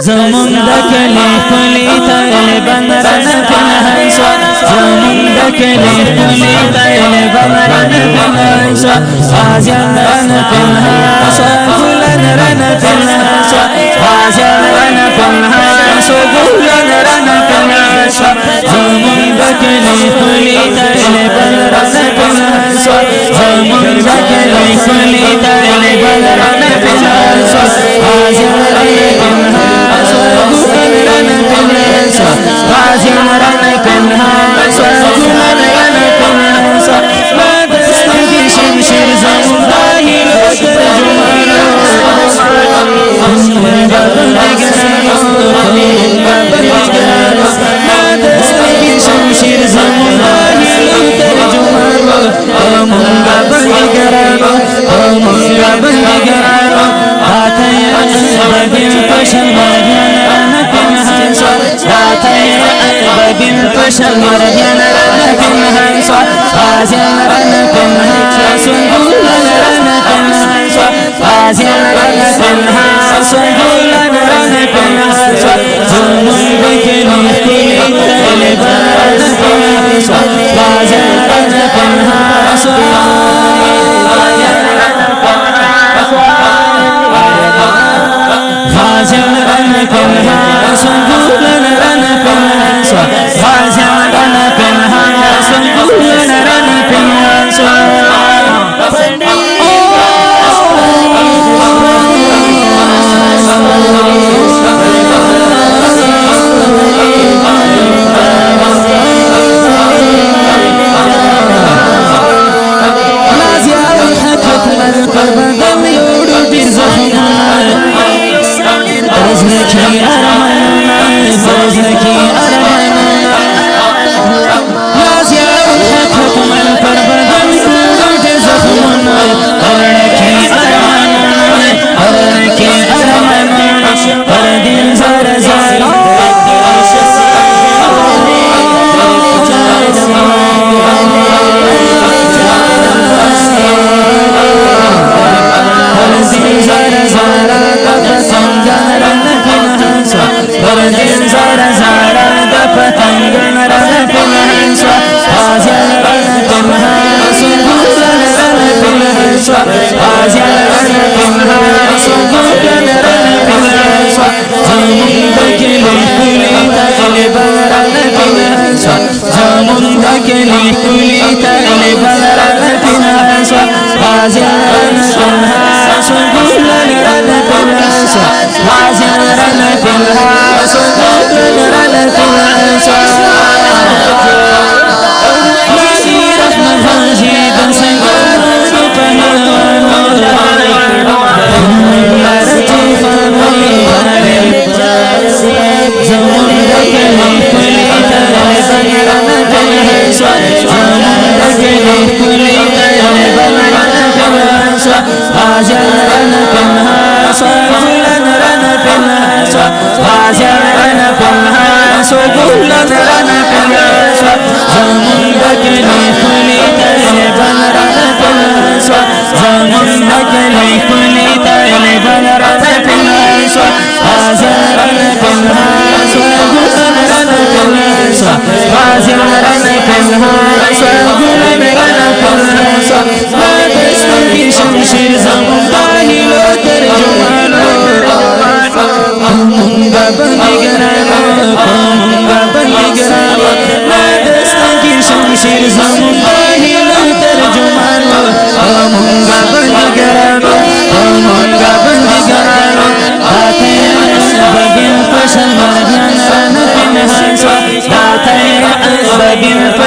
زمون دکلی کلی تایل بندران پنهان شو زمون دکلی کلی تایل بندران پنهان شو آزیان ران پنهان شو گلان ران پنهان شو آزیان ران پنهان شو گلان ران پنهان شو زمون دکلی کلی تایل بندران پنهان شو زمون دکلی کلی تایل بندران پنهان شو آزیان ران پنهان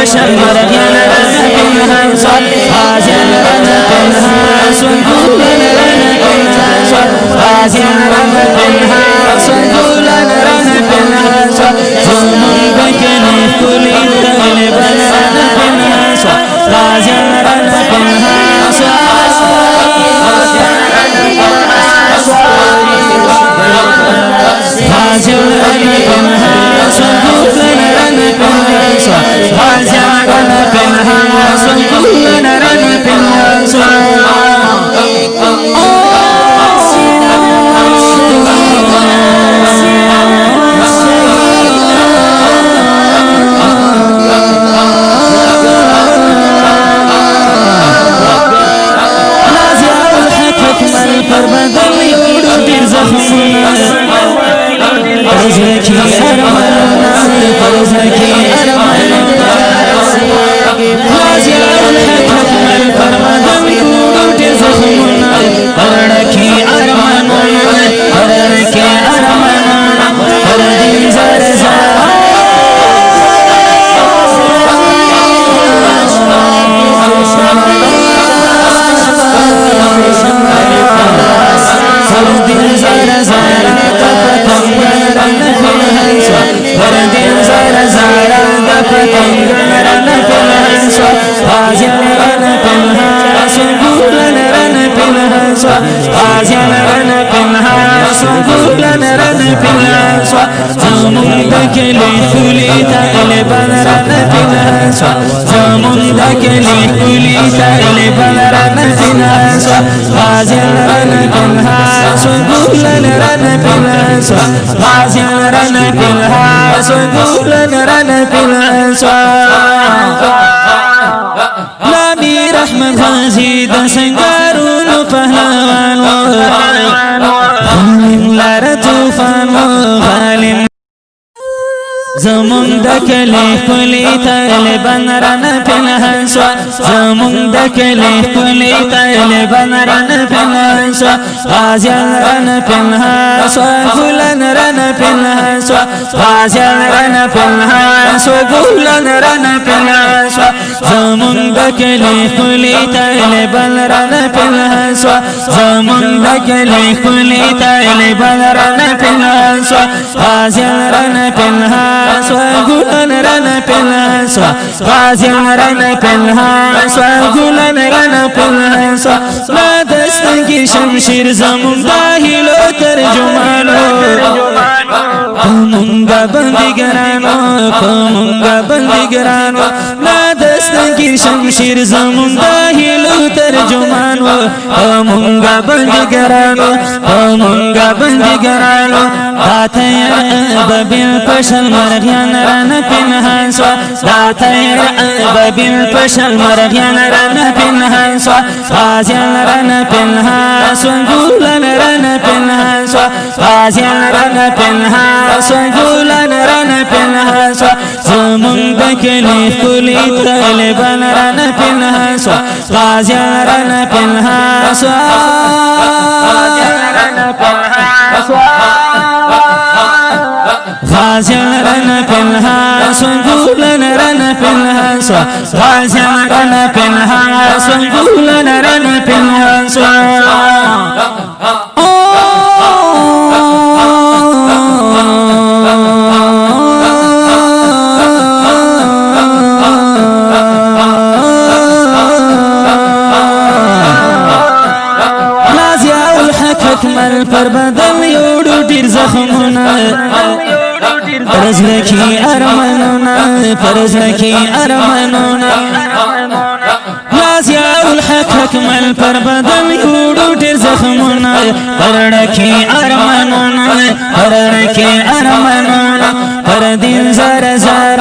Pashal marjan rana pinhan swa Azyan rana pinhan Sungulan rana pinhan swa Azyan rana pinhan Sungulan rana pinhan swa Zulmun bakili kuli tali rana pinhan swa Azyan rana pinhan swa Azyan rana pinhan Sungulan rana pinhan swa زلکی ارمانونا غازی الحق اکمل فرمادم کوڑو tyre زخمونا پرڑکی ارمانونا پرڑکی ارمانونا پردین زر زر پردین زر زر دفتنگرن فلحنسوا پردین زر زر دفتنگرن فلحنسوا غازیان رن فلحنسوا گولن رن فلحنسوا غازیان رن فلحنسوا گولن رن فلحنسوا زمون دکلی خولی طالبان رن فلحنسوا زمون دکلی خولی طالبان رن فلحنسوا غازیان رن فلحنسوا گولن رن فلحنسوا غازیان رن فلحنسوا گولن رن فلحنسوا نبی رحمت غازی د سنگارونو پهلوان و غالم لار طوفان و غالم زمون دکلی خلی طالبان رن فلحنسوا زمون دکلی خلی طالبان رن فلحنسوا غازیان رن فلحنسوا گولن رن فلحنسوا غازیان رن فلحنسوا گولن رن فلحنسوا زمون دکلی خلی طالبان رن فلحنسوا زمون دکلی خلی طالبان رن فلحنسوا غازیان رن فلحنسوا گولن رن فلحنسوا غازیان رن فلحنسوا گولن رن فلحنسوا لا دستنگی شمشیر زمون داهلو ترجمانو پمونگا بندگرانو پمونگا بندگرانو لا دستنگی شمشیر زمون داهلو ترجمانو پمونگا بندگرانو پمونگا بندگرانو داتیر ببیل پشل مرغیان رن پنهانسوا داتیر ببیل پشل مرغیان رن پنهانسوا غازیان رن پنهانسوا گولن رن پنهانسوا غازیان رن پنهانسوا گولن رن پنهانسوا زمون دکلی خلی طالبان رن پنهانسوا غازیان رن پنهانسوا غازیان رن فلحنسوا گولن رن فلحنسوا غازیان رن فلحنسوا گولن رن فلحنسوا اکمل پر بدن یوڑو ډیر زخمونه پرزلکی ارمانونا پرزلکی ارمانونا لازیاء الحق اکمل پر بدن یوڑو ډیر زخمونه پرڑکی ارمانونا پرڑکی ارمانونا پر دین زر زر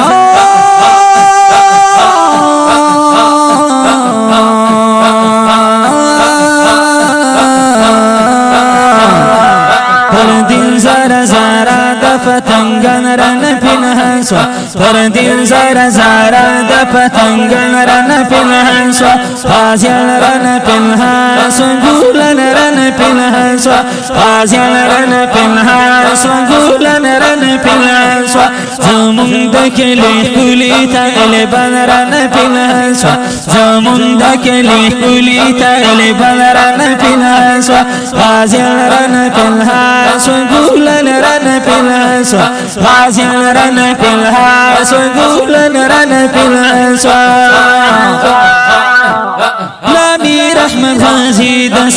پردین زر زر دفتنگن رن پنهانسوا پردین زر زر دفتنگن رن پنهانسوا غازیان رن پنهانسوا گولن رن پنهانسوا غازیان رن پنهانسوا گولن رن پنهانسوا زمون دکلی خلی طالبان رن پنهانسوا زمون دکلی خلی طالبان رن پنهانسوا غازیان رن پنهانسوا گولن رن پنهانسوا غازیان رن پنهانسوا گولن رن پنهانسوا نبی رحمت غازی د